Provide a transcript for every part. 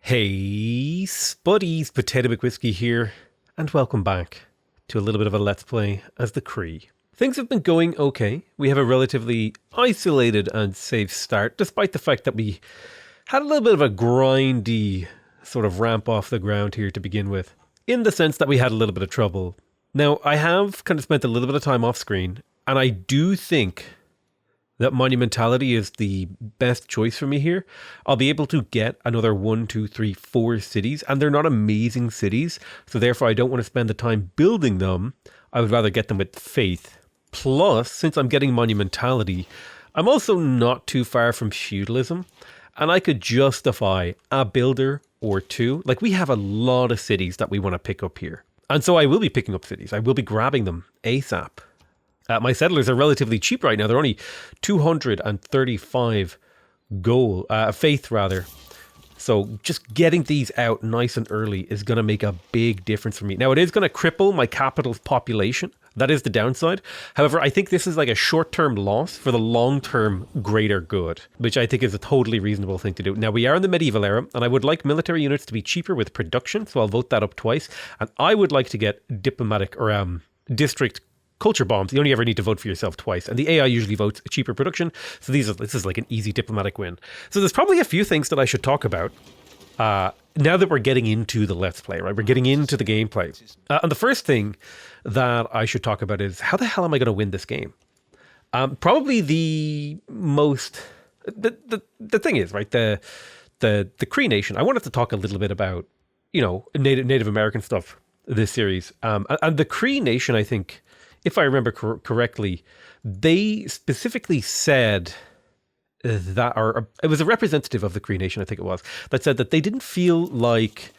Hey, Spuddies, PotatoMcWhiskey here, and welcome back to a little bit of a Let's Play as the Cree. Things have been going okay. We have a relatively isolated and safe start, despite the fact that we had a little bit of a grindy sort of ramp off the ground here to begin with, in the sense that we had a little bit of trouble. Now, I have kind of spent a little bit of time off screen, and I do think that monumentality is the best choice for me here. I'll be able to get another 1, 2, 3, 4 cities, and they're not amazing cities, so therefore I don't want to spend the time building them. I would rather get them with faith. Plus, since I'm getting monumentality, I'm also not too far from feudalism, and I could justify a builder or two. Like, we have a lot of cities that we want to pick up here. And so I will be picking up cities. I will be grabbing them ASAP. My settlers are relatively cheap right now. They're only 235 faith rather. So just getting these out nice and early is going to make a big difference for me. Now, it is going to cripple my capital's population. That is the downside. However, I think this is like a short-term loss for the long-term greater good, which I think is a totally reasonable thing to do. Now, we are in the medieval era, and I would like military units to be cheaper with production, so I'll vote that up twice. And I would like to get diplomatic or district culture bombs. You only ever need to vote for yourself twice, and the AI usually votes cheaper production, so this is like an easy diplomatic win. So there's probably a few things that I should talk about now that we're getting into the Let's Play, right? We're getting into the gameplay. And the first thing that I should talk about is, how the hell am I going to win this game? Probably the thing is, right, the Cree Nation. I wanted to talk a little bit about, you know, Native American stuff this series. And the Cree Nation, I think, if I remember correctly, they specifically said that, or it was a representative of the Cree Nation, I think it was, that said that they didn't feel like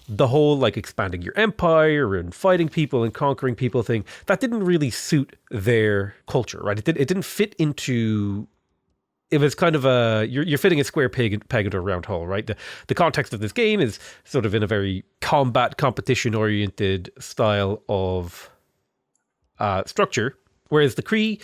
the whole like expanding your empire and fighting people and conquering people thing, that didn't really suit their culture, right? It didn't fit into. It was kind of you're fitting a square peg into a round hole, right? The context of this game is sort of in a very competition oriented style of structure, whereas the Cree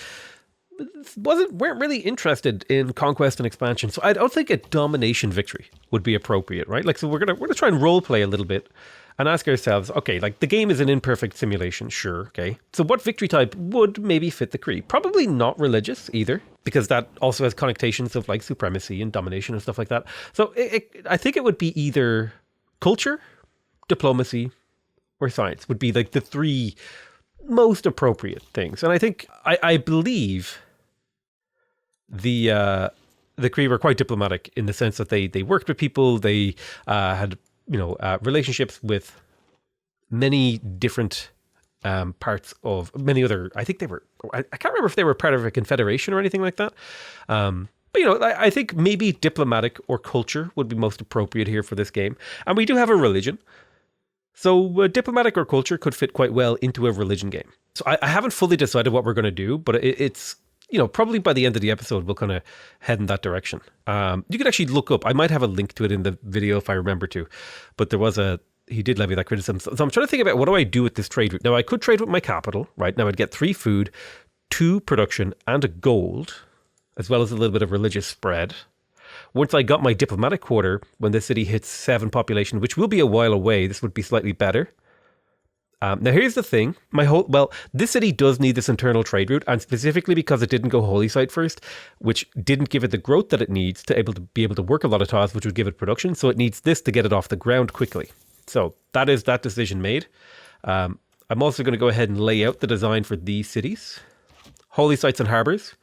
weren't really interested in conquest and expansion. So I don't think a domination victory would be appropriate, right? Like, so we're gonna try and role play a little bit and ask ourselves, okay, like the game is an imperfect simulation, sure, okay. So what victory type would maybe fit the Cree? Probably not religious either, because that also has connotations of like supremacy and domination and stuff like that. So I think it would be either culture, diplomacy, or science would be like the three most appropriate things. And I think I believe the Cree were quite diplomatic in the sense that they worked with people. They had relationships with many different parts of many other. I think they were. I can't remember if they were part of a confederation or anything like that. But I think maybe diplomatic or culture would be most appropriate here for this game. And we do have a religion. So diplomatic or culture could fit quite well into a religion game. So I haven't fully decided what we're going to do, but it's, probably by the end of the episode, we'll kind of head in that direction. You could actually look up, I might have a link to it in the video if I remember to, but he did levy that criticism. So I'm trying to think about, what do I do with this trade route? Now, I could trade with my capital, right? Now I'd get 3 food, 2 production, and a gold, as well as a little bit of religious spread. Once I got my diplomatic quarter, when this city hits 7 population, which will be a while away, this would be slightly better. Now here's the thing, this city does need this internal trade route, and specifically because it didn't go holy site first, which didn't give it the growth that it needs to be able to work a lot of tiles, which would give it production, so it needs this to get it off the ground quickly. So that is that decision made. I'm also going to go ahead and lay out the design for these cities. Holy sites and harbours,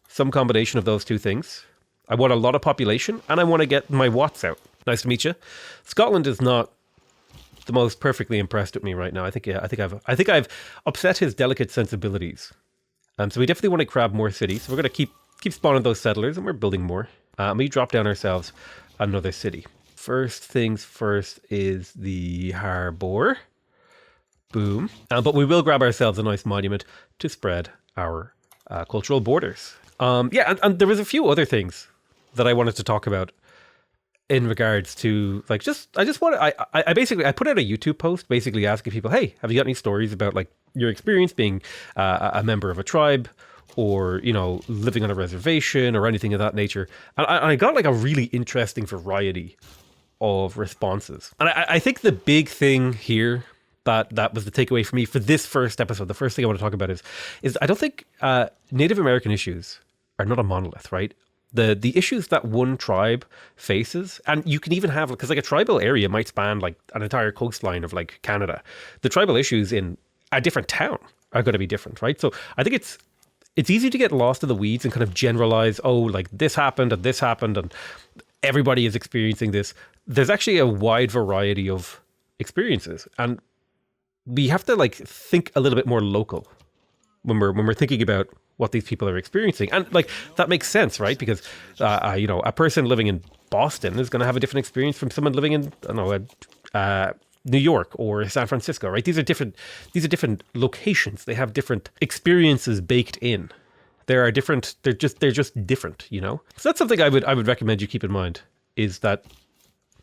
some combination of those two things. I want a lot of population, and I want to get my watts out. Nice to meet you. Scotland is not the most perfectly impressed with me right now. I think I've upset his delicate sensibilities. So we definitely want to grab more cities. So we're going to keep spawning those settlers, and we're building more. We drop down ourselves another city. First things first is the harbour. Boom. But we will grab ourselves a nice monument to spread our cultural borders. And there was a few other things that I wanted to talk about in regards to I put out a YouTube post basically asking people, hey, have you got any stories about like your experience being a member of a tribe, or living on a reservation or anything of that nature? And I got like a really interesting variety of responses. And I think the big thing here that was the takeaway for me for this first episode, the first thing I want to talk about is I don't think Native American issues are not a monolith, right? The issues that one tribe faces, and you can even have, because like a tribal area might span like an entire coastline of like Canada. The tribal issues in a different town are going to be different, right? So I think it's easy to get lost in the weeds and kind of generalize, oh, like this happened and everybody is experiencing this. There's actually a wide variety of experiences, and we have to like think a little bit more local when we're thinking about what these people are experiencing. And like that makes sense, right? Because a person living in Boston is going to have a different experience from someone living in New York or San Francisco, right? These are different locations. They have different experiences baked in. They're just different, you know? So that's something I would recommend you keep in mind, is that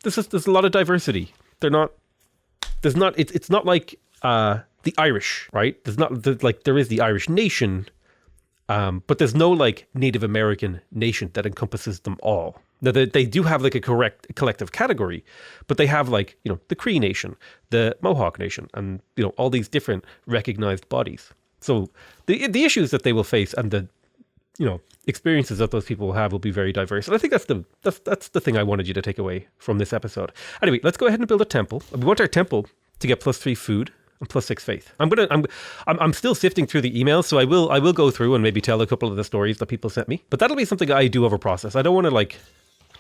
there's a lot of diversity. It's not like the Irish, right? There is the Irish nation, but there's no like Native American nation that encompasses them all. Now they do have like a collective category, but they have like, you know, the Cree nation, the Mohawk nation, and, you know, all these different recognized bodies. So the issues that they will face and the, you know, experiences that those people will have will be very diverse. And I think that's the thing I wanted you to take away from this episode. Anyway, let's go ahead and build a temple. We want our temple to get +3 food and +6 faith. I'm still sifting through the emails, so I will go through and maybe tell a couple of the stories that people sent me. But that'll be something I do over process. I don't want to like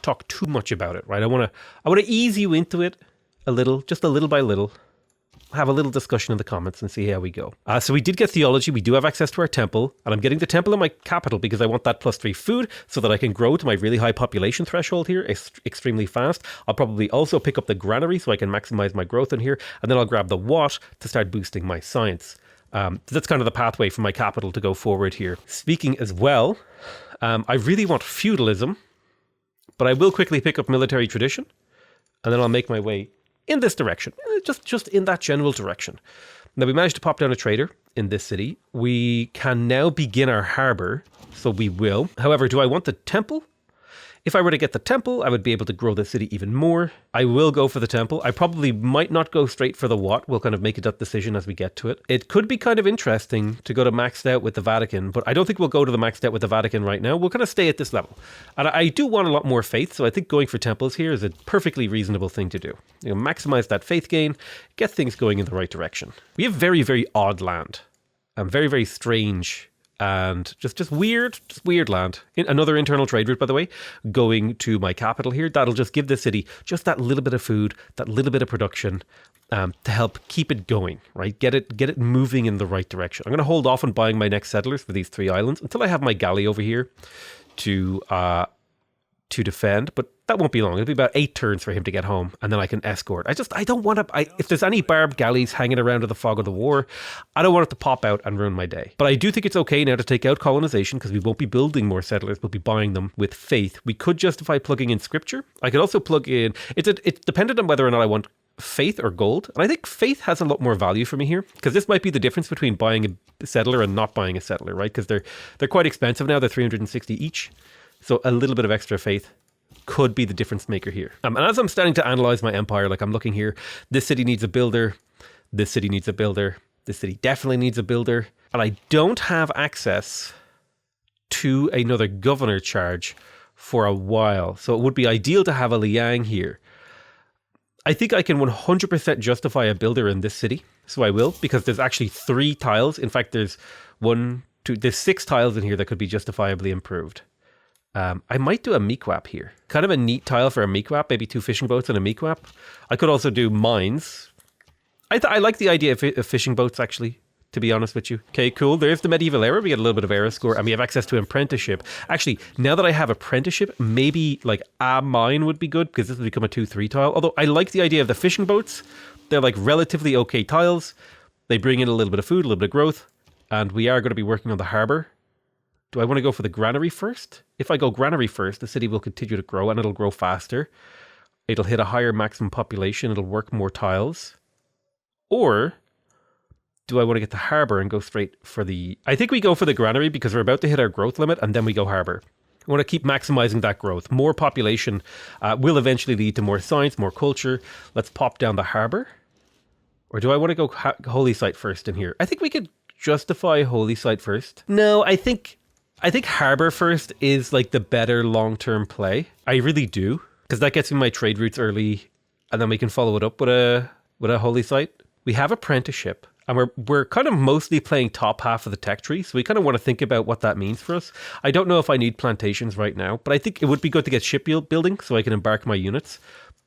talk too much about it, right? I want to ease you into it a little, just a little by little. Have a little discussion in the comments and see how we go. So we did get theology. We do have access to our temple, and I'm getting the temple in my capital because I want that +3 food so that I can grow to my really high population threshold here extremely fast. I'll probably also pick up the granary so I can maximize my growth in here, and then I'll grab the watt to start boosting my science. That's kind of the pathway for my capital to go forward here. Speaking as well, I really want feudalism, but I will quickly pick up military tradition, and then I'll make my way in this direction, just in that general direction. Now, we managed to pop down a trader in this city. We can now begin our harbor, so we will. However, do I want the temple? If I were to get the temple, I would be able to grow the city even more. I will go for the temple. I probably might not go straight for the watt. We'll kind of make that decision as we get to it. It could be kind of interesting to go to maxed out with the Vatican, but I don't think we'll go to the maxed out with the Vatican right now. We'll kind of stay at this level. And I do want a lot more faith, so I think going for temples here is a perfectly reasonable thing to do. You know, maximize that faith gain, get things going in the right direction. We have very, very odd land. Very, very strange and just weird land. Another internal trade route, by the way, going to my capital here. That'll just give the city just that little bit of food, that little bit of production, to help keep it going, right? Get it moving in the right direction. I'm going to hold off on buying my next settlers for these 3 islands until I have my galley over here to defend, but that won't be long. It'll be about 8 turns for him to get home, and then I can escort. I don't want to, if there's any barbed galleys hanging around in the fog of the war, I don't want it to pop out and ruin my day. But I do think it's okay now to take out colonization, because we won't be building more settlers, we'll be buying them with faith. We could justify plugging in scripture. I could also plug in, it's dependent on whether or not I want faith or gold. And I think faith has a lot more value for me here, because this might be the difference between buying a settler and not buying a settler, right? Because they're quite expensive now. They're 360 each. So a little bit of extra faith could be the difference maker here. And as I'm starting to analyze my empire, like I'm looking here, this city needs a builder. This city needs a builder. This city definitely needs a builder. And I don't have access to another governor charge for a while. So it would be ideal to have a Liang here. I think I can 100% justify a builder in this city. So I will, because there's actually 3 tiles. In fact, there's 6 tiles in here that could be justifiably improved. I might do a meekwap here. Kind of a neat tile for a meekwap, maybe 2 fishing boats and a meekwap. I could also do mines. I like the idea of fishing boats, actually, to be honest with you. Okay, cool. There's the medieval era. We get a little bit of era score, and we have access to apprenticeship. Actually, now that I have apprenticeship, maybe like a mine would be good, because this will become a 2-3 tile. Although I like the idea of the fishing boats. They're like relatively okay tiles. They bring in a little bit of food, a little bit of growth, and we are going to be working on the harbor. Do I want to go for the granary first? If I go granary first, the city will continue to grow, and it'll grow faster. It'll hit a higher maximum population. It'll work more tiles. Or do I want to get the harbor and go straight for the... I think we go for the granary because we're about to hit our growth limit, and then we go harbor. I want to keep maximizing that growth. More population will eventually lead to more science, more culture. Let's pop down the harbor. Or do I want to go holy site first in here? I think we could justify holy site first. No, I think harbor first is like the better long-term play. I really do, because that gets me my trade routes early, and then we can follow it up with a holy site. We have apprenticeship, and we're kind of mostly playing top half of the tech tree, so we kind of want to think about what that means for us. I don't know if I need plantations right now, but I think it would be good to get shipbuilding so I can embark my units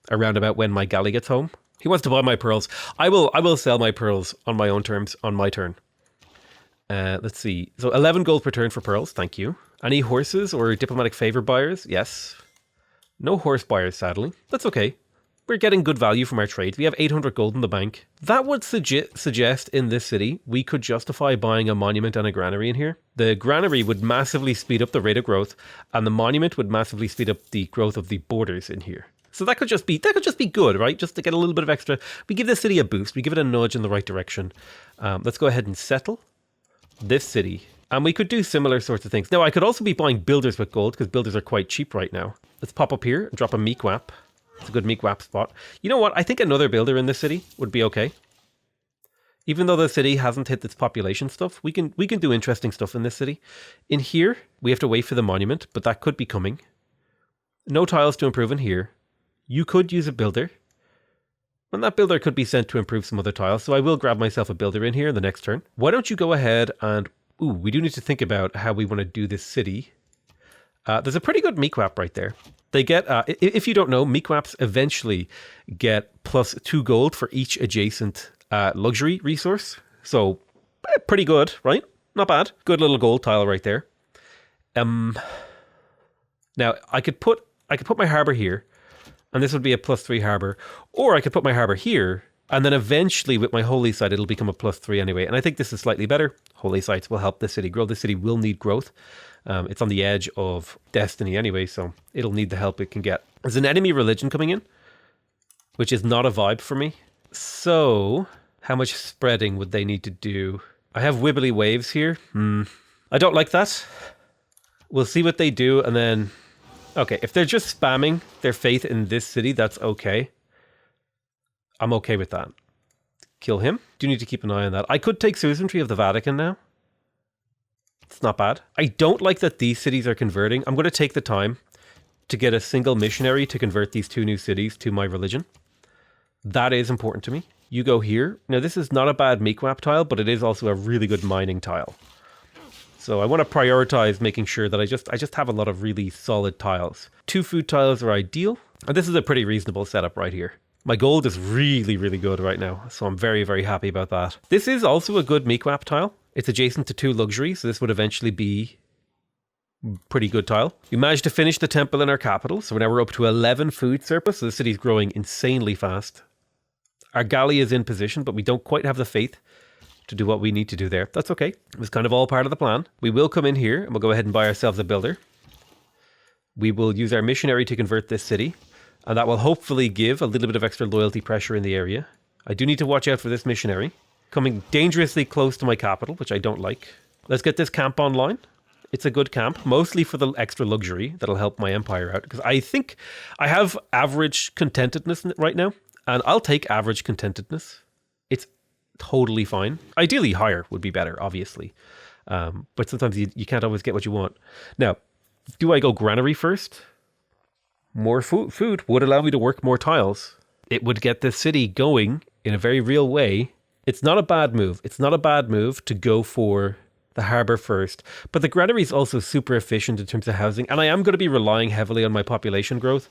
around about when my galley gets home. He wants to buy my pearls. I will sell my pearls on my own terms on my turn. Let's see. So 11 gold per turn for pearls. Thank you. Any horses or diplomatic favor buyers? Yes. No horse buyers, sadly. That's okay. We're getting good value from our trade. We have 800 gold in the bank. That would suggest in this city, we could justify buying a monument and a granary in here. The granary would massively speed up the rate of growth, and the monument would massively speed up the growth of the borders in here. So that could just be good, right? Just to get a little bit of extra. We give the city a boost. We give it a nudge in the right direction. Let's go ahead and settle this city. And we could do similar sorts of things. Now, I could also be buying builders with gold, because builders are quite cheap right now. Let's pop up here and drop a meekwap. It's a good meekwap spot. You know what? I think another builder in this city would be okay. Even though the city hasn't hit its population stuff, we can do interesting stuff in this city. In here, we have to wait for the monument, but that could be coming. No tiles to improve in here. You could use a builder, and that builder could be sent to improve some other tiles, so I will grab myself a builder in here in the next turn. Why don't you go ahead and... Ooh, we do need to think about how we want to do this city. There's a pretty good meekwap right there. They get, if you don't know, meekwaps eventually get +2 gold for each adjacent luxury resource. So, pretty good, right? Not bad. Good little gold tile right there. Now, I could put my harbor here, and this would be a +3 harbor, or I could put my harbor here, and then eventually with my holy site, it'll become a +3 anyway. And I think this is slightly better. Holy sites will help the city grow. The city will need growth. It's on the edge of destiny anyway, so it'll need the help it can get. There's an enemy religion coming in, which is not a vibe for me. So, how much spreading would they need to do? I have wibbly waves here. I don't like that. We'll see what they do, and then... Okay, if they're just spamming their faith in this city, that's okay. I'm okay with that. Kill him. Do need to keep an eye on that. I could take citizenry of the Vatican now. It's not bad. I don't like that these cities are converting. I'm going to take the time to get a single missionary to convert these 2 new cities to my religion. That is important to me. You go here. Now, this is not a bad meekwap tile, but it is also a really good mining tile. So I want to prioritize making sure that I just have a lot of really solid tiles. 2 food tiles are ideal. And this is a pretty reasonable setup right here. My gold is really, really good right now. So I'm very, very happy about that. This is also a good meekwap tile. It's adjacent to 2 luxury, so this would eventually be pretty good tile. We managed to finish the temple in our capital, so now we're up to 11 food surplus, so the city's growing insanely fast. Our galley is in position, but we don't quite have the faith to do what we need to do there. That's okay. It was kind of all part of the plan. We will come in here, and we'll go ahead and buy ourselves a builder. We will use our missionary to convert this city, and that will hopefully give a little bit of extra loyalty pressure in the area. I do need to watch out for this missionary. Coming dangerously close to my capital, which I don't like. Let's get this camp online. It's a good camp, mostly for the extra luxury that'll help my empire out. Because I think I have average contentedness right now, and I'll take average contentedness. It's totally fine. Ideally higher would be better, obviously. But sometimes you can't always get what you want. Now, do I go granary first? More food would allow me to work more tiles. It would get the city going in a very real way. It's not a bad move. It's not a bad move to go for the harbour first. But the granary is also super efficient in terms of housing. And I am going to be relying heavily on my population growth.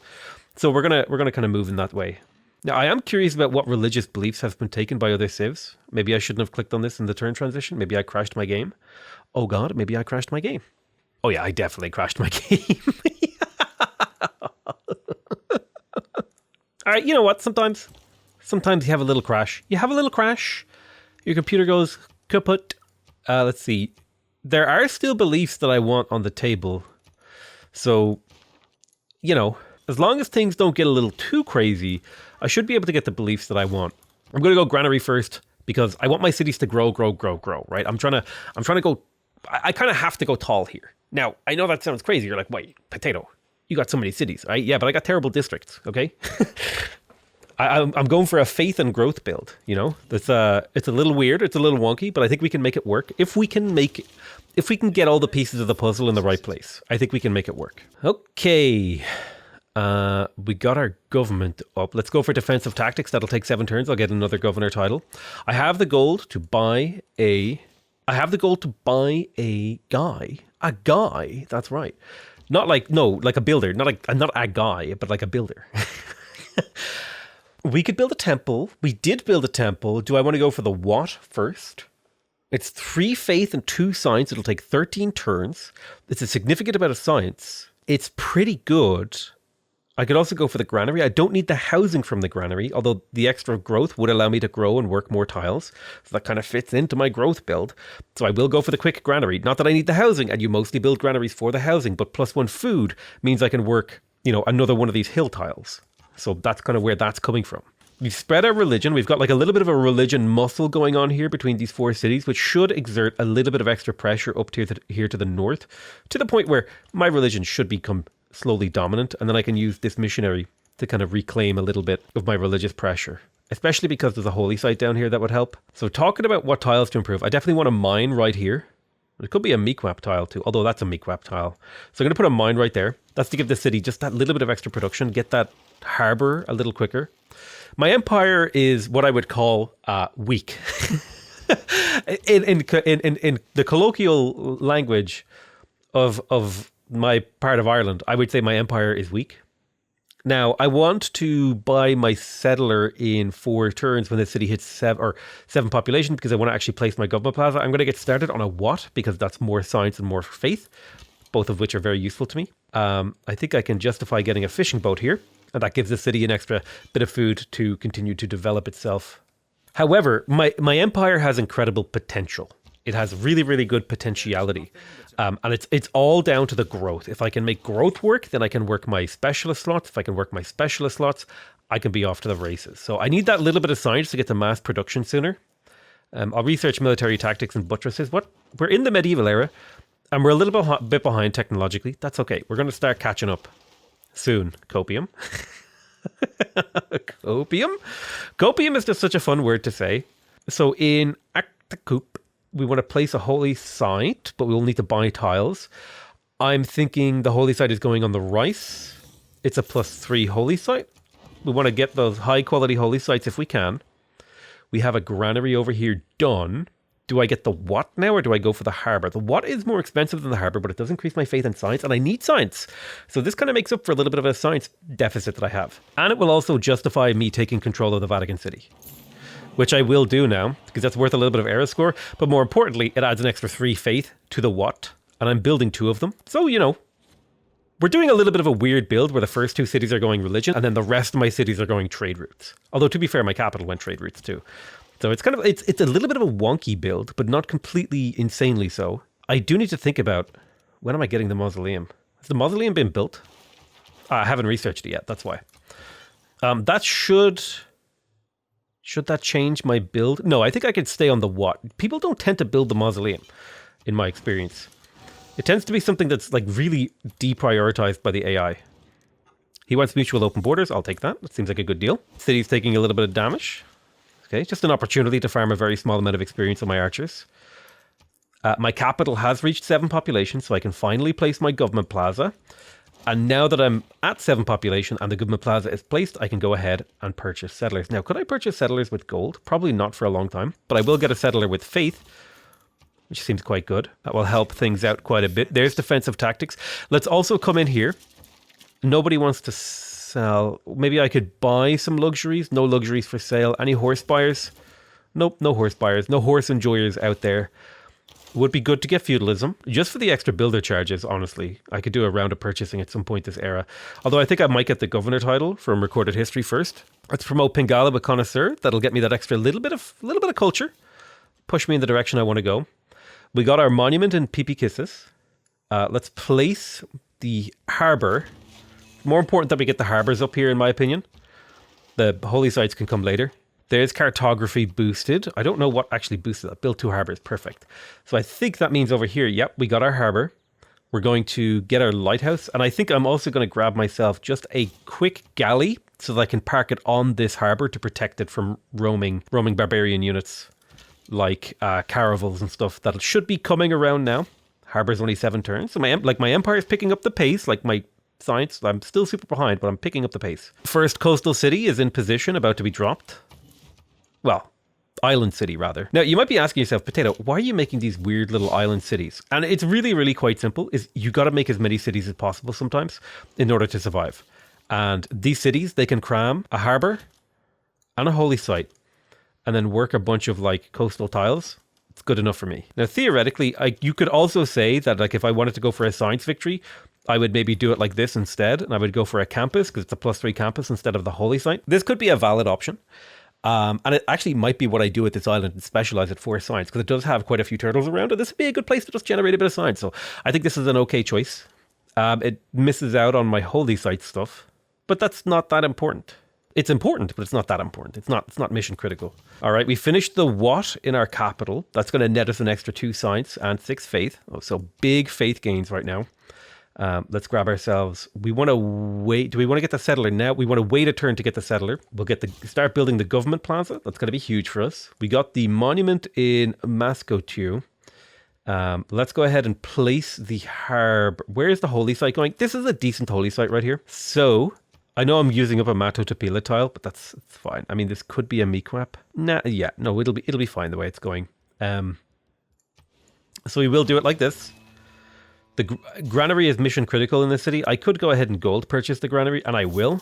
So we're gonna kind of move in that way. Now, I am curious about what religious beliefs have been taken by other civs. Maybe I shouldn't have clicked on this in the turn transition. Maybe I crashed my game. Oh God, maybe I crashed my game. Oh yeah, I definitely crashed my game. All right, you know what? Sometimes you have a little crash. You have a little crash. Your computer goes kaput. Let's see. There are still beliefs that I want on the table. So, you know, as long as things don't get a little too crazy, I should be able to get the beliefs that I want. I'm going to go granary first because I want my cities to grow, right? I'm trying to go. I kind of have to go tall here. Now, I know that sounds crazy. You're like, wait, Potato, you got so many cities, right? Yeah, but I got terrible districts, okay? I'm going for a faith and growth build, you know? It's a little weird, it's a little wonky, but I think we can make it work. If we can get all the pieces of the puzzle in the right place, I think we can make it work. Okay. We got our government up. Let's go for defensive tactics. That'll take 7 turns. I'll get another governor title. I have the gold to buy a guy. A guy, that's right. Like a builder. Not a guy, but like a builder. We could build a temple. We did build a temple. Do I want to go for the what first? It's 3 faith and 2 science. It'll take 13 turns. It's a significant amount of science. It's pretty good. I could also go for the granary. I don't need the housing from the granary, although the extra growth would allow me to grow and work more tiles. So that kind of fits into my growth build. So I will go for the quick granary. Not that I need the housing, and you mostly build granaries for the housing, but +1 food means I can work, another one of these hill tiles. So that's kind of where that's coming from. We've spread our religion. We've got like a little bit of a religion muscle going on here between these 4 cities, which should exert a little bit of extra pressure up to here to the north, to the point where my religion should become slowly dominant, and then I can use this missionary to kind of reclaim a little bit of my religious pressure, especially because there's a holy site down here that would help. So talking about what tiles to improve, I definitely want a mine right here. It could be a Mequap tile too, although that's a Mequap tile. So I'm going to put a mine right there. That's to give the city just that little bit of extra production, get that harbor a little quicker. My empire is what I would call weak. in the colloquial language of my part of Ireland, I would say my empire is weak. Now, I want to buy my settler in 4 turns when the city hits 7 population, because I want to actually place my government plaza. I'm going to get started on a what, because that's more science and more faith, both of which are very useful to me. I think I can justify getting a fishing boat here, and that gives the city an extra bit of food to continue to develop itself. However, my empire has incredible potential. It has really, really good potentiality. And it's all down to the growth. If I can make growth work, then I can work my specialist slots. If I can work my specialist slots, I can be off to the races. So I need that little bit of science to get to mass production sooner. I'll research military tactics and buttresses. We're in the medieval era, and we're a little bit behind technologically. That's okay. We're going to start catching up soon. Copium. Copium? Copium is just such a fun word to say. So in Actacoup, we want to place a holy site, but we'll need to buy tiles. I'm thinking the holy site is going on the rice. It's a +3 holy site. We want to get those high quality holy sites if we can. We have a granary over here done. Do I get the what now, or do I go for the harbour? The what is more expensive than the harbour, but it does increase my faith in science, and I need science. So this kind of makes up for a little bit of a science deficit that I have. And it will also justify me taking control of the Vatican City, which I will do now, because that's worth a little bit of era score. But more importantly, it adds an extra 3 faith to the what, and I'm building 2 of them. So, we're doing a little bit of a weird build where the first 2 cities are going religion, and then the rest of my cities are going trade routes. Although, to be fair, my capital went trade routes too. So it's it's a little bit of a wonky build, but not completely insanely so. I do need to think about, when am I getting the mausoleum? Has the mausoleum been built? I haven't researched it yet, that's why. That should that change my build? No, I think I could stay on the what. People don't tend to build the mausoleum, in my experience. It tends to be something that's like really deprioritized by the AI. He wants mutual open borders. I'll take that. That seems like a good deal. City's taking a little bit of damage. Okay, just an opportunity to farm a very small amount of experience on my archers. My capital has reached 7 population, so I can finally place my government plaza. And now that I'm at 7 population and the government plaza is placed, I can go ahead and purchase settlers. Now, could I purchase settlers with gold? Probably not for a long time, but I will get a settler with faith, which seems quite good. That will help things out quite a bit. There's defensive tactics. Let's also come in here. Nobody wants to sell. Maybe I could buy some luxuries. No luxuries for sale. Any horse buyers? Nope, no horse buyers. No horse enjoyers out there. Would be good to get feudalism, just for the extra builder charges, honestly. I could do a round of purchasing at some point this era. Although I think I might get the governor title from recorded history first. Let's promote Pingala with connoisseur. That'll get me that extra little bit of culture. Push me in the direction I want to go. We got our monument in Pipikissis. Let's place the harbour. More important that we get the harbours up here, in my opinion. The holy sites can come later. There's cartography boosted. I don't know what actually boosted that. Build 2 harbours. Perfect. So I think that means over here, yep, we got our harbour. We're going to get our lighthouse. And I think I'm also going to grab myself just a quick galley so that I can park it on this harbor to protect it from roaming barbarian units like caravels and stuff that should be coming around now. Harbor's only 7 turns. So my empire is picking up the pace, like my science. I'm still super behind, but I'm picking up the pace. First coastal city is in position, about to be dropped. Well, island city, rather. Now, you might be asking yourself, Potato, why are you making these weird little island cities? And it's really, really quite simple. Is you got to make as many cities as possible sometimes in order to survive. And these cities, they can cram a harbor and a holy site and then work a bunch of like coastal tiles. It's good enough for me. Now, theoretically, you could also say that like if I wanted to go for a science victory, I would maybe do it like this instead. And I would go for a campus because it's a +3 campus instead of the holy site. This could be a valid option. And it actually might be what I do at this island and specialize it for science, because it does have quite a few turtles around, and this would be a good place to just generate a bit of science. So I think this is an okay choice. It misses out on my holy site stuff, but that's not that important. It's important, but it's not that important. It's not mission critical. All right, we finished the what in our capital. That's going to net us an extra 2 science and 6 faith. Oh, so big faith gains right now. Let's grab ourselves. We want to wait. Do we want to get the settler now? We want to wait a turn to get the settler. We'll start building the government plaza. That's going to be huge for us. We got the monument in Mascotiu. Let's go ahead and place the harbor. Where is the holy site going? This is a decent holy site right here. So I know I'm using up a Mato Tapila tile, but that's fine. I mean, this could be a Miquap. No, it'll be fine the way it's going. So we will do it like this. The granary is mission critical in this city. I could go ahead and gold purchase the granary, and I will,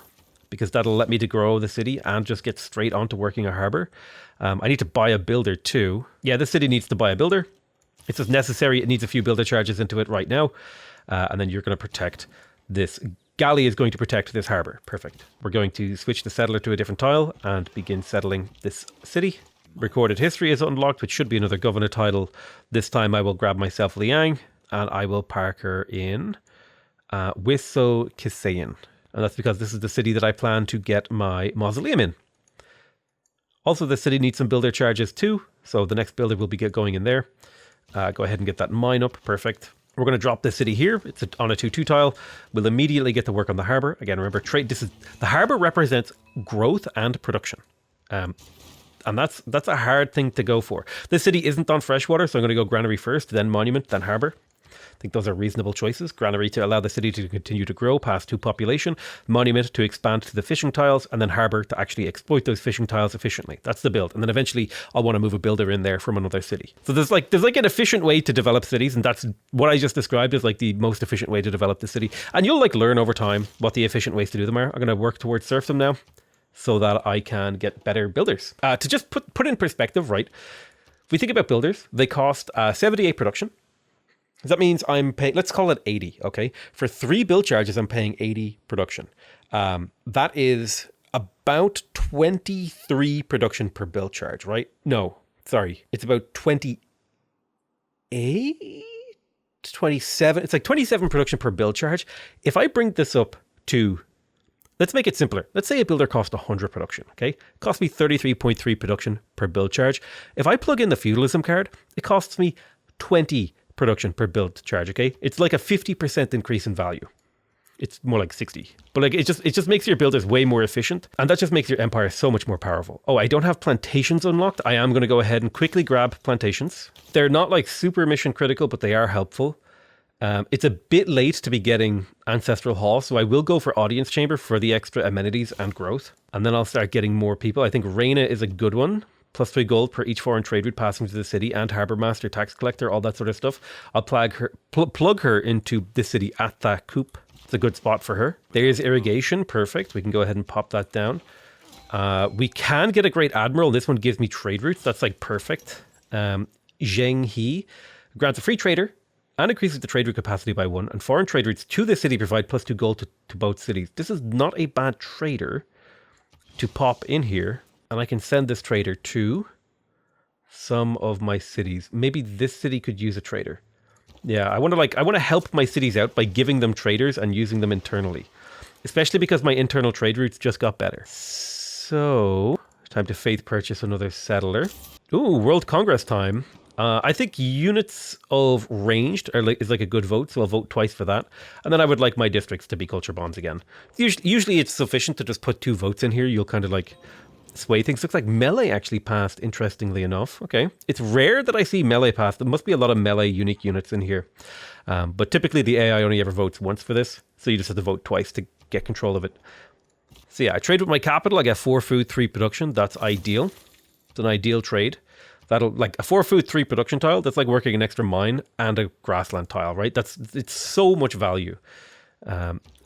because that'll let me to grow the city and just get straight onto working a harbor. I need to buy a builder too. Yeah, this city needs to buy a builder. It's just necessary. It needs a few builder charges into it right now. And then you're going to protect this. Galley is going to protect this harbor. Perfect. We're going to switch the settler to a different tile and begin settling this city. Recorded history is unlocked, which should be another governor title. This time I will grab myself Liang. And I will park her in Wiso Kisayan. And that's because this is the city that I plan to get my mausoleum in. Also, the city needs some builder charges too. So the next builder will be going in there. Go ahead and get that mine up. Perfect. We're going to drop this city here. It's on a 2-2 tile. We'll immediately get to work on the harbor. Again, remember, the harbor represents growth and production. And that's a hard thing to go for. This city isn't on freshwater, so I'm going to go granary first, then monument, then harbor. I think those are reasonable choices. Granary to allow the city to continue to grow past 2 population, monument to expand to the fishing tiles, and then harbor to actually exploit those fishing tiles efficiently. That's the build. And then eventually I'll want to move a builder in there from another city. So there's like an efficient way to develop cities, and that's what I just described as like the most efficient way to develop the city. And you'll like learn over time what the efficient ways to do them are. I'm going to work towards serfdom now so that I can get better builders. To just put in perspective, right? If we think about builders, they cost 78 production. That means I'm paying, let's call it 80, okay? For 3 build charges, I'm paying 80 production. That is about 23 production per build charge, right? No, sorry. It's about 28, 27. It's like 27 production per build charge. If I bring this up to, let's make it simpler. Let's say a builder cost 100 production, okay? It costs me 33.3 production per build charge. If I plug in the feudalism card, it costs me 20 production per build charge, okay? It's like a 50% increase in value. It's more like 60. But like it just makes your builders way more efficient, and that just makes your empire so much more powerful. Oh, I don't have plantations unlocked. I am going to go ahead and quickly grab plantations. They're not like super mission critical, but they are helpful. It's a bit late to be getting Ancestral Hall, so I will go for Audience Chamber for the extra amenities and growth. And then I'll start getting more people. I think Reina is a good one. +3 gold per each foreign trade route passing through the city, and harbour master, tax collector, all that sort of stuff. I'll plug her into the city at that coop. It's a good spot for her. There's irrigation, perfect. We can go ahead and pop that down. We can get a great admiral. This one gives me trade routes. That's like perfect. Zheng He grants a free trader and increases the trade route capacity by 1. And foreign trade routes to the city provide +2 gold to both cities. This is not a bad trader to pop in here. And I can send this trader to some of my cities. Maybe this city could use a trader. Yeah, I want to help my cities out by giving them traders and using them internally. Especially because my internal trade routes just got better. So, time to faith purchase another settler. Ooh, World Congress time. I think units of ranged is like a good vote, so I'll vote twice for that. And then I would like my districts to be culture bombs again. Usually it's sufficient to just put 2 votes in here. You'll kind of like sway things. Looks like melee actually passed, interestingly enough. Okay. It's rare that I see melee pass. There must be a lot of melee unique units in here. But typically the AI only ever votes once for this, so you just have to vote twice to get control of it. So yeah, I trade with my capital. I get 4 food, 3 production. That's ideal. It's an ideal trade. That'll, like, a 4 food, 3 production tile, that's like working an extra mine and a grassland tile, right? It's so much value.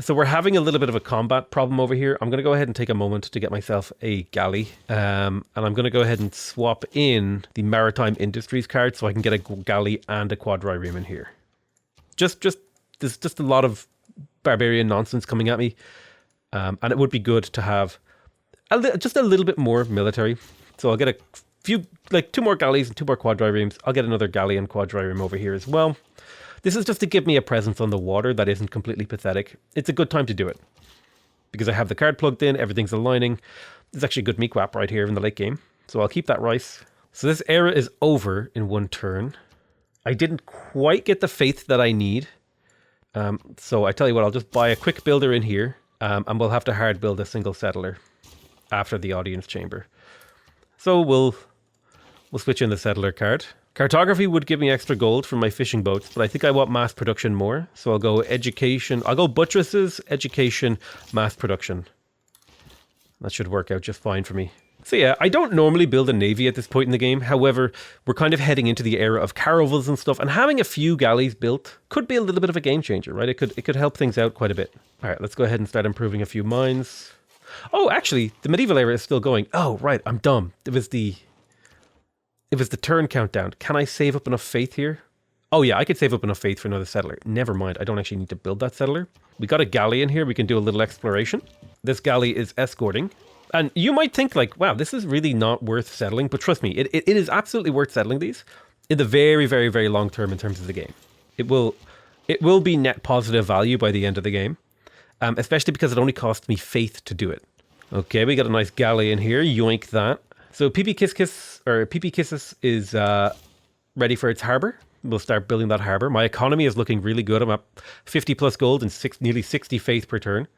So we're having a little bit of a combat problem over here. I'm going to go ahead and take a moment to get myself a galley. And I'm going to go ahead and swap in the Maritime Industries card so I can get a galley and a quadrireme in here. There's just a lot of barbarian nonsense coming at me. And it would be good to have just a little bit more military. So I'll get a few, like 2 more galleys and 2 more quadriremes. I'll get another galley and quadrireme over here as well. This is just to give me a presence on the water that isn't completely pathetic. It's a good time to do it. Because I have the card plugged in, everything's aligning. There's actually a good meatwap right here in the late game. So I'll keep that rice. So this era is over in 1 turn. I didn't quite get the faith that I need. So I tell you what, I'll just buy a quick builder in here. And we'll have to hard build a single settler after the audience chamber. So we'll switch in the settler card. Cartography would give me extra gold for my fishing boats, but I think I want mass production more. So I'll go education. I'll go buttresses, education, mass production. That should work out just fine for me. So yeah, I don't normally build a navy at this point in the game. However, we're kind of heading into the era of caravels and stuff, and having a few galleys built could be a little bit of a game changer, right? It could help things out quite a bit. All right, let's go ahead and start improving a few mines. Oh, actually, the medieval era is still going. Oh, right, I'm dumb. It was the turn countdown. Can I save up enough faith here? Oh yeah, I could save up enough faith for another settler. Never mind, I don't actually need to build that settler. We got a galley in here. We can do a little exploration. This galley is escorting. And you might think like, wow, this is really not worth settling. But trust me, it is absolutely worth settling these in the very, very, very long term in terms of the game. It will be net positive value by the end of the game. Especially because it only costs me faith to do it. Okay, we got a nice galley in here. Yoink that. So PP Kisses is ready for its harbor. We'll start building that harbor. My economy is looking really good. I'm at 50 plus gold and nearly 60 faith per turn,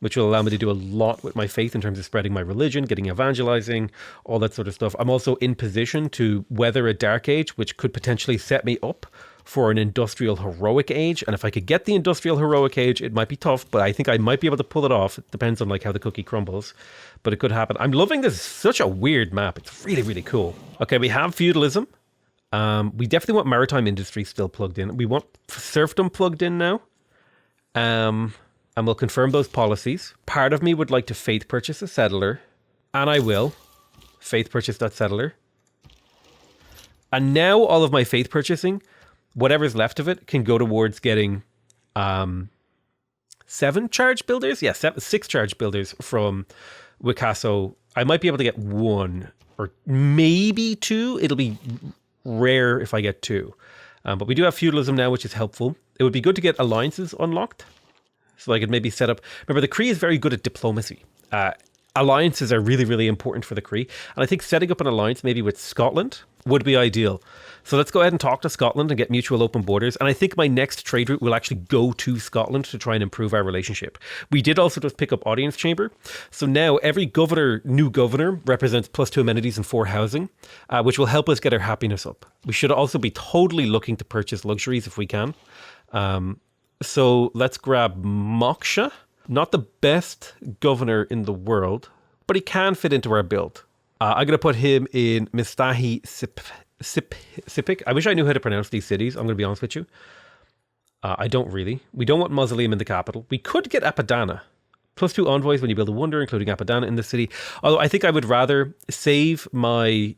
which will allow me to do a lot with my faith in terms of spreading my religion, getting evangelizing, all that sort of stuff. I'm also in position to weather a dark age, which could potentially set me up for an industrial heroic age. And if I could get the industrial heroic age, it might be tough, but I think I might be able to pull it off. It depends on like how the cookie crumbles, but it could happen. I'm loving this. Such a weird map. It's really, really cool. Okay, we have feudalism. We definitely want maritime industry still plugged in. We want serfdom plugged in now. And we'll confirm those policies. Part of me would like to faith purchase a settler, and I will faith purchase that settler. And now all of my faith purchasing, whatever's left of it, can go towards getting 7 charge builders. Yeah, 6 charge builders from Wikaso. I might be able to get 1 or maybe 2. It'll be rare if I get 2. But we do have feudalism now, which is helpful. It would be good to get alliances unlocked. So I could maybe set up... Remember, the Cree is very good at diplomacy. Alliances are really, really important for the Cree. And I think setting up an alliance maybe with Scotland would be ideal. So let's go ahead and talk to Scotland and get mutual open borders. And I think my next trade route will actually go to Scotland to try and improve our relationship. We did also just pick up Audience Chamber. So now every new governor represents +2 amenities and 4 housing, which will help us get our happiness up. We should also be totally looking to purchase luxuries if we can. So let's grab Moksha. Not the best governor in the world, but he can fit into our build. I'm going to put him in Mistahi Sipik. I wish I knew how to pronounce these cities. I'm going to be honest with you. I don't really. We don't want Mausoleum in the capital. We could get Apadana. +2 envoys when you build a wonder, including Apadana in the city. Although I think I would rather save my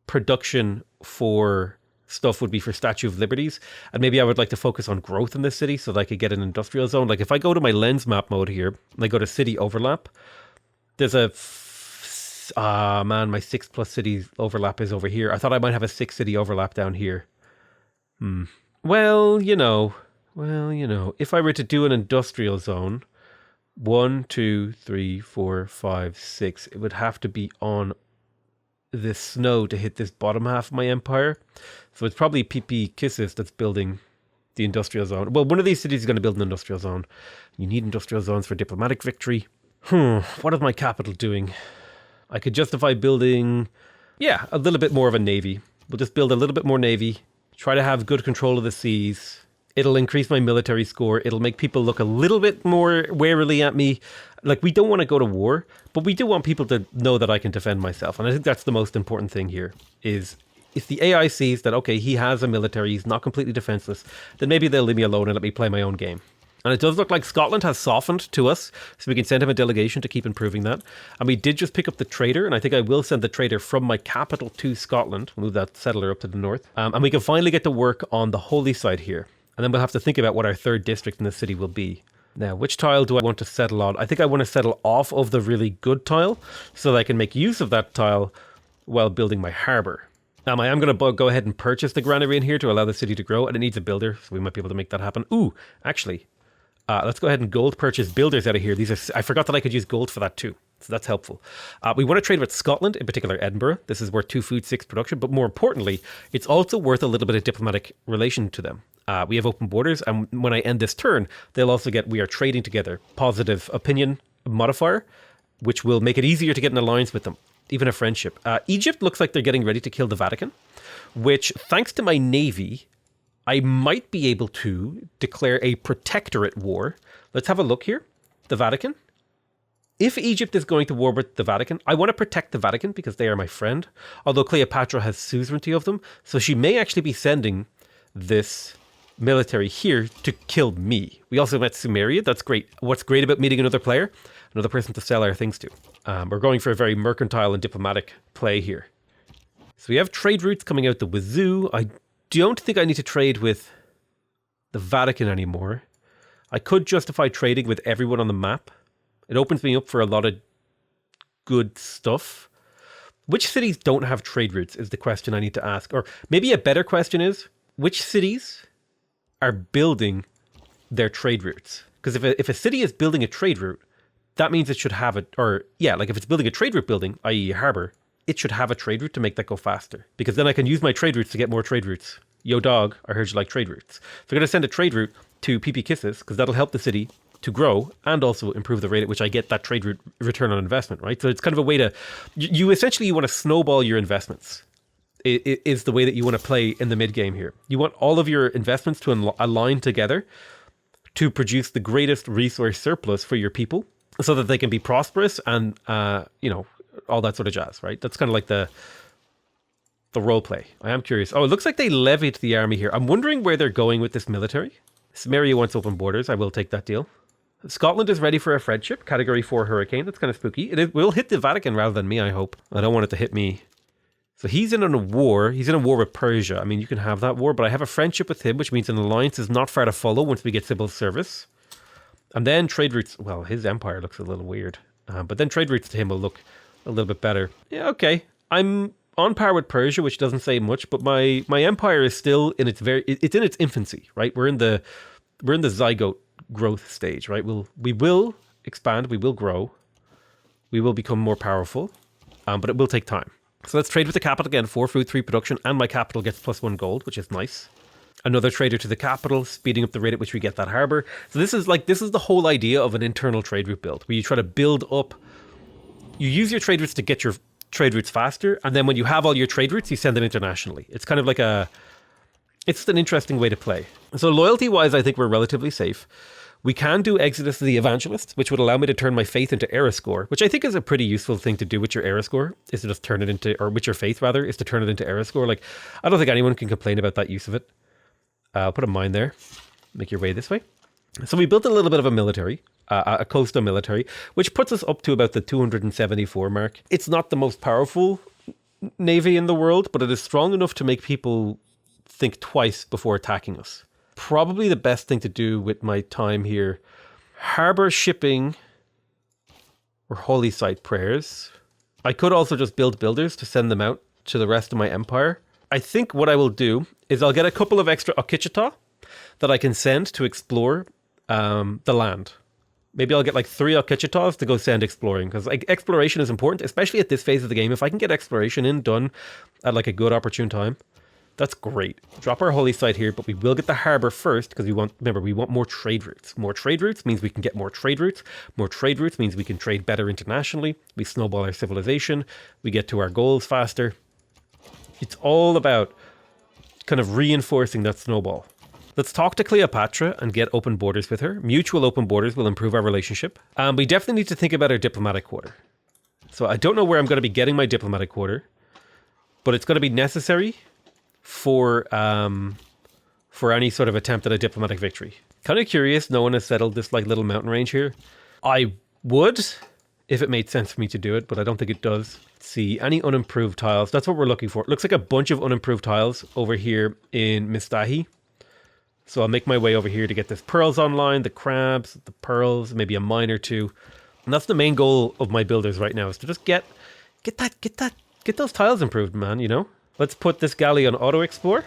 production for... stuff would be for Statue of Liberties, and maybe I would like to focus on growth in this city so that I could get an industrial zone. Like if I go to my lens map mode here and I go to city overlap, there's a man, my 6+ city overlap is over here. I thought I might have a 6 city overlap down here. Well, you know, if I were to do an industrial zone, 1, 2, 3, 4, 5, 6, it would have to be on this snow to hit this bottom half of my empire. So it's probably PP Kisses that's building the industrial zone. Well, one of these cities is going to build an industrial zone. You need industrial zones for diplomatic victory. What is my capital doing? I could justify building, a little bit more of a navy. We'll just build a little bit more navy. Try to have good control of the seas. It'll increase my military score. It'll make people look a little bit more warily at me. Like, we don't want to go to war, but we do want people to know that I can defend myself. And I think that's the most important thing here, is if the AI sees that, okay, he has a military, he's not completely defenseless, then maybe they'll leave me alone and let me play my own game. And it does look like Scotland has softened to us, so we can send him a delegation to keep improving that. And we did just pick up the trader, and I think I will send the trader from my capital to Scotland, move that settler up to the north. And we can finally get to work on the holy site here. And then we'll have to think about what our third district in the city will be. Now, which tile do I want to settle on? I think I want to settle off of the really good tile so that I can make use of that tile while building my harbour. I am going to go ahead and purchase the granary in here to allow the city to grow, and it needs a builder, so we might be able to make that happen. Ooh, actually... let's go ahead and gold purchase builders out of here. I forgot that I could use gold for that too. So that's helpful. We want to trade with Scotland, in particular Edinburgh. This is worth 2 food, 6 production. But more importantly, it's also worth a little bit of diplomatic relation to them. We have open borders. And when I end this turn, they'll also get, we are trading together, positive opinion modifier, which will make it easier to get an alliance with them, even a friendship. Egypt looks like they're getting ready to kill the Vatican, which, thanks to my navy, I might be able to declare a protectorate war. Let's have a look here. The Vatican. If Egypt is going to war with the Vatican, I want to protect the Vatican because they are my friend. Although Cleopatra has suzerainty of them. So she may actually be sending this military here to kill me. We also met Sumeria. That's great. What's great about meeting another player? Another person to sell our things to. We're going for a very mercantile and diplomatic play here. So we have trade routes coming out the wazoo. I don't think I need to trade with the Vatican anymore. I could justify trading with everyone on the map. It opens me up for a lot of good stuff. Which cities don't have trade routes is the question I need to ask. Or maybe a better question is, which cities are building their trade routes? Because if a city is building a trade route, that means it should have it. Like if it's building a trade route building, i.e. a harbour, it should have a trade route to make that go faster. Because then I can use my trade routes to get more trade routes. Yo dog, I heard you like trade routes. So I'm going to send a trade route to PP Kisses because that'll help the city to grow and also improve the rate at which I get that trade route return on investment, right? So it's kind of a way to, you essentially want to snowball your investments. It is the way that you want to play in the mid game here. You want all of your investments to align together to produce the greatest resource surplus for your people so that they can be prosperous and, all that sort of jazz, right? That's kind of like the role play. I am curious. Oh, it looks like they levied the army here. I'm wondering where they're going with this military. Sumeria wants open borders. I will take that deal. Scotland is ready for a friendship. Category 4 hurricane. That's kind of spooky. It will hit the Vatican rather than me, I hope. I don't want it to hit me. So he's in a war. He's in a war with Persia. I mean, you can have that war, but I have a friendship with him, which means an alliance is not far to follow once we get civil service. And then trade routes. Well, his empire looks a little weird. But then trade routes to him will look a little bit better. Yeah, okay. I'm on par with Persia, which doesn't say much, but my empire is still in its it's in its infancy, right? We're in the zygote growth stage, right? We will expand, we will grow, we will become more powerful, but it will take time. So let's trade with the capital again, 4 food, 3 production, and my capital gets +1 gold, which is nice. Another trader to the capital, speeding up the rate at which we get that harbor. So this is the whole idea of an internal trade route build, where you try to build up. You use your trade routes to get your trade routes faster, and then when you have all your trade routes, you send them internationally. It's kind of like it's an interesting way to play. So loyalty-wise, I think we're relatively safe. We can do Exodus of the Evangelist, which would allow me to turn my faith into era score, which I think is a pretty useful thing to do with your era score, is to just turn it into, or with your faith rather, is to turn it into era score. Like, I don't think anyone can complain about that use of it. I'll put a mine there. Make your way this way. So we built a little bit of a military, a coastal military, which puts us up to about the 274 mark. It's not the most powerful navy in the world, but it is strong enough to make people think twice before attacking us. Probably the best thing to do with my time here. Harbor shipping or holy site prayers. I could also just build builders to send them out to the rest of my empire. I think what I will do is I'll get a couple of extra Okichita that I can send to explore the land. Maybe I'll get like 3 Alkichitas to go send exploring, because like exploration is important, especially at this phase of the game. If I can get exploration done at like a good opportune time, that's great. Drop our holy site here, but we will get the harbor first because we want more trade routes. More trade routes means we can get more trade routes. More trade routes means we can trade better internationally. We snowball our civilization. We get to our goals faster. It's all about kind of reinforcing that snowball. Let's talk to Cleopatra and get open borders with her. Mutual open borders will improve our relationship. We definitely need to think about our diplomatic quarter. So I don't know where I'm going to be getting my diplomatic quarter, but it's going to be necessary for any sort of attempt at a diplomatic victory. Kind of curious, no one has settled this like little mountain range here. I would, if it made sense for me to do it, but I don't think it does. Let's see, any unimproved tiles? That's what we're looking for. It looks like a bunch of unimproved tiles over here in Mistahi. So I'll make my way over here to get this pearls online, the crabs, the pearls, maybe a mine or two. And that's the main goal of my builders right now, is to just get those tiles improved, man, you know? Let's put this galley on auto explore.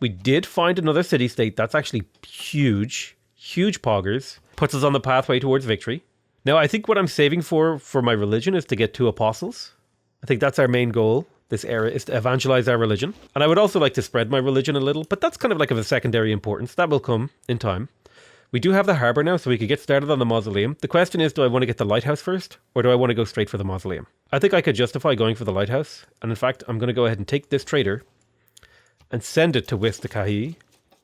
We did find another city state. That's actually huge, huge poggers. Puts us on the pathway towards victory. Now, I think what I'm saving for my religion is to get 2 apostles. I think that's our main goal this era, is to evangelize our religion. And I would also like to spread my religion a little, but that's kind of like of a secondary importance. That will come in time. We do have the harbor now, so we could get started on the mausoleum. The question is, do I want to get the lighthouse first, or do I want to go straight for the mausoleum? I think I could justify going for the lighthouse. And in fact, I'm going to go ahead and take this trader and send it to Wistakahi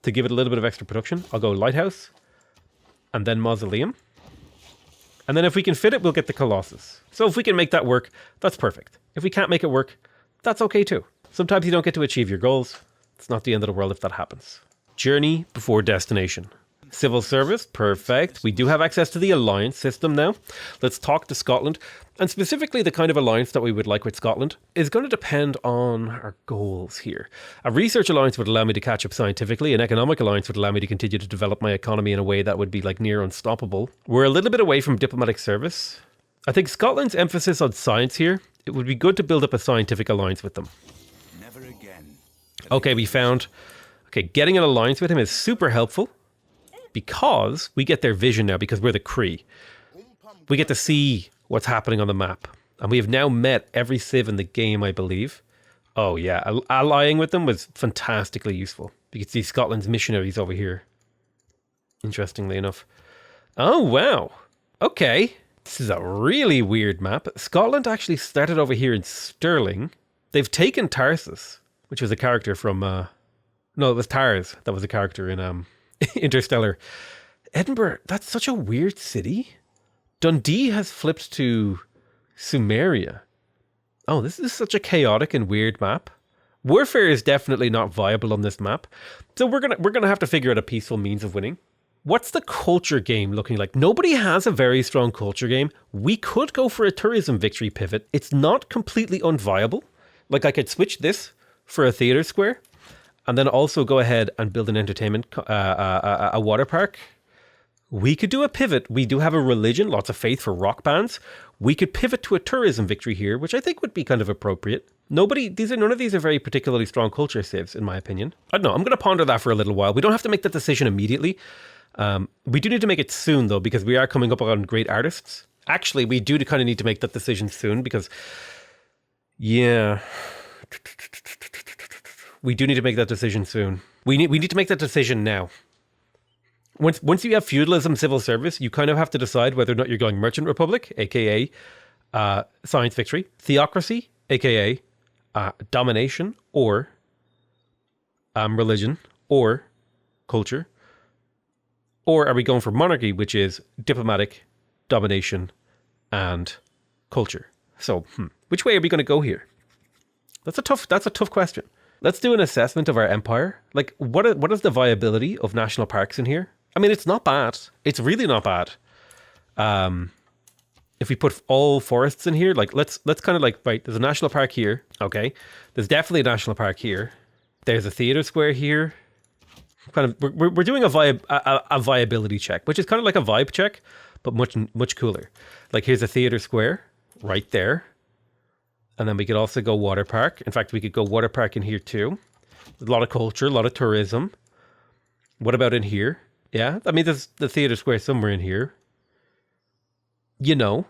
to give it a little bit of extra production. I'll go lighthouse and then mausoleum. And then if we can fit it, we'll get the Colossus. So if we can make that work, that's perfect. If we can't make it work, that's okay too. Sometimes you don't get to achieve your goals. It's not the end of the world if that happens. Journey before destination. Civil service, perfect. We do have access to the alliance system now. Let's talk to Scotland. And specifically the kind of alliance that we would like with Scotland is going to depend on our goals here. A research alliance would allow me to catch up scientifically. An economic alliance would allow me to continue to develop my economy in a way that would be like near unstoppable. We're a little bit away from diplomatic service. I think Scotland's emphasis on science here, it would be good to build up a scientific alliance with them. Never again. Okay, we found... Okay, getting an alliance with him is super helpful because we get their vision now because we're the Cree. We get to see what's happening on the map. And we have now met every civ in the game, I believe. Oh yeah, allying with them was fantastically useful. You can see Scotland's missionaries over here. Interestingly enough. Oh, wow. Okay. This is a really weird map. Scotland actually started over here in Stirling. They've taken Tarsus, which was a character from... no, it was Tars. That was a character in Interstellar. Edinburgh, that's such a weird city. Dundee has flipped to Sumeria. Oh, this is such a chaotic and weird map. Warfare is definitely not viable on this map. So we're gonna have to figure out a peaceful means of winning. What's the culture game looking like? Nobody has a very strong culture game. We could go for a tourism victory pivot. It's not completely unviable. Like I could switch this for a theater square and then also go ahead and build an entertainment, a water park. We could do a pivot. We do have a religion, lots of faith for rock bands. We could pivot to a tourism victory here, which I think would be kind of appropriate. None of these are very particularly strong culture saves, in my opinion. I don't know. I'm going to ponder that for a little while. We don't have to make that decision immediately. We do need to make it soon, though, because we are coming up on great artists. Actually, we do kind of need to make that decision soon because, yeah, we do need to make that decision soon. We need to make that decision now. Once you have feudalism, civil service, you kind of have to decide whether or not you're going merchant republic, aka science victory, theocracy, aka domination, or religion, or culture. Or are we going for monarchy, which is diplomatic, domination, and culture? So, which way are we going to go here? That's a tough question. Let's do an assessment of our empire. Like, what is the viability of national parks in here? I mean, it's not bad. It's really not bad. If we put all forests in here, like let's kind of like, right, there's a national park here. Okay. There's definitely a national park here. There's a theater square here. Kind of, we're doing a viability check, which is kind of like a vibe check, but much cooler. Like here's a theater square right there. And then we could also go water park. In fact, we could go water park in here too. There's a lot of culture, a lot of tourism. What about in here? Yeah, I mean, there's the theater square somewhere in here. You know,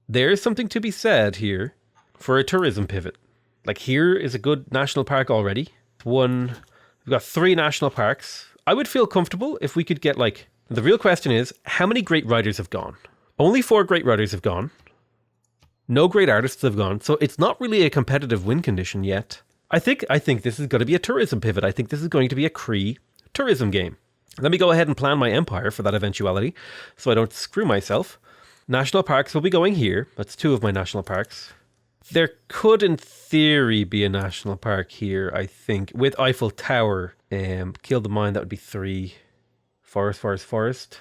there's something to be said here for a tourism pivot. Like, here is a good national park already. We've got 3 national parks. I would feel comfortable if we could get, like, the real question is, how many great writers have gone? Only 4 great writers have gone. No great artists have gone. So it's not really a competitive win condition yet. I think this is going to be a tourism pivot. I think this is going to be a Cree tourism game. Let me go ahead and plan my empire for that eventuality so I don't screw myself. National parks will be going here. That's 2 of my national parks. There could, in theory, be a national park here, I think, with Eiffel Tower. Kill the Mine, that would be 3. Forest.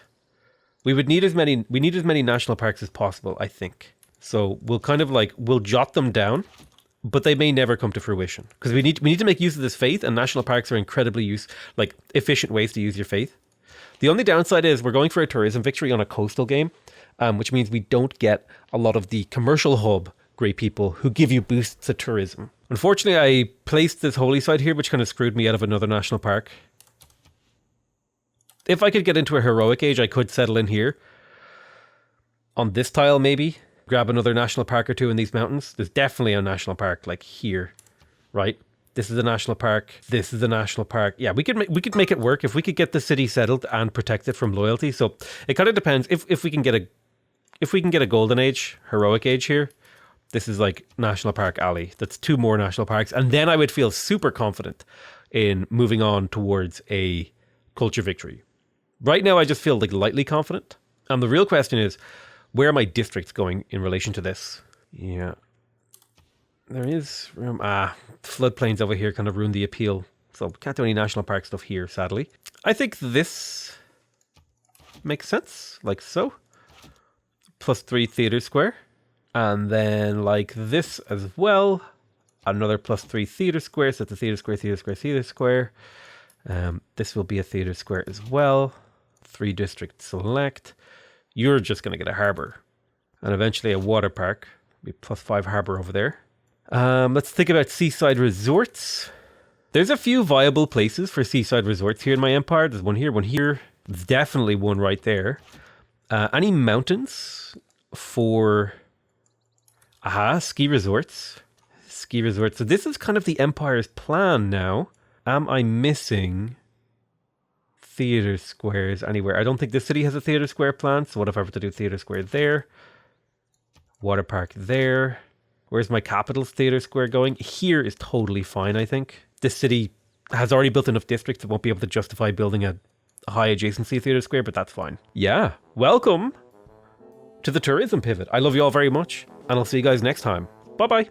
We need as many national parks as possible, I think. So we'll jot them down, but they may never come to fruition because we need to make use of this faith, and national parks are incredibly efficient ways to use your faith. The only downside is we're going for a tourism victory on a coastal game, which means we don't get a lot of the commercial hub great people who give you boosts to tourism. Unfortunately, I placed this holy site here, which kind of screwed me out of another national park. If I could get into a heroic age, I could settle in here. On this tile, maybe. Grab another national park or 2 in these mountains. There's definitely a national park, like here, right? This is a national park. This is a national park. Yeah, we could make it work if we could get the city settled and protect it from loyalty. So it kind of depends if we can get a golden age, heroic age here. This is like National Park Alley. That's 2 more national parks. And then I would feel super confident in moving on towards a culture victory. Right now, I just feel like lightly confident. And the real question is, where are my districts going in relation to this? Yeah. There is room. Floodplains over here kind of ruined the appeal. So can't do any national park stuff here, sadly. I think this makes sense, like so. +3 theater square. And then like this as well. Another +3 theater square. So it's a theater square. This will be a theater square as well. 3 district select. You're just going to get a harbour. And eventually a water park. Be +5 harbour over there. Let's think about seaside resorts. There's a few viable places for seaside resorts here in my empire. There's one here. There's definitely one right there. Any mountains for... ski resorts. So this is kind of the empire's plan now. Am I missing theater squares anywhere? I don't think this city has a theater square plan. So what if I were to do theater square there? Water park there. Where's my capital's theater square going? Here is totally fine, I think. This city has already built enough districts that won't be able to justify building a high adjacency theater square, but that's fine. Yeah. Welcome to the tourism pivot. I love you all very much, and I'll see you guys next time. Bye-bye.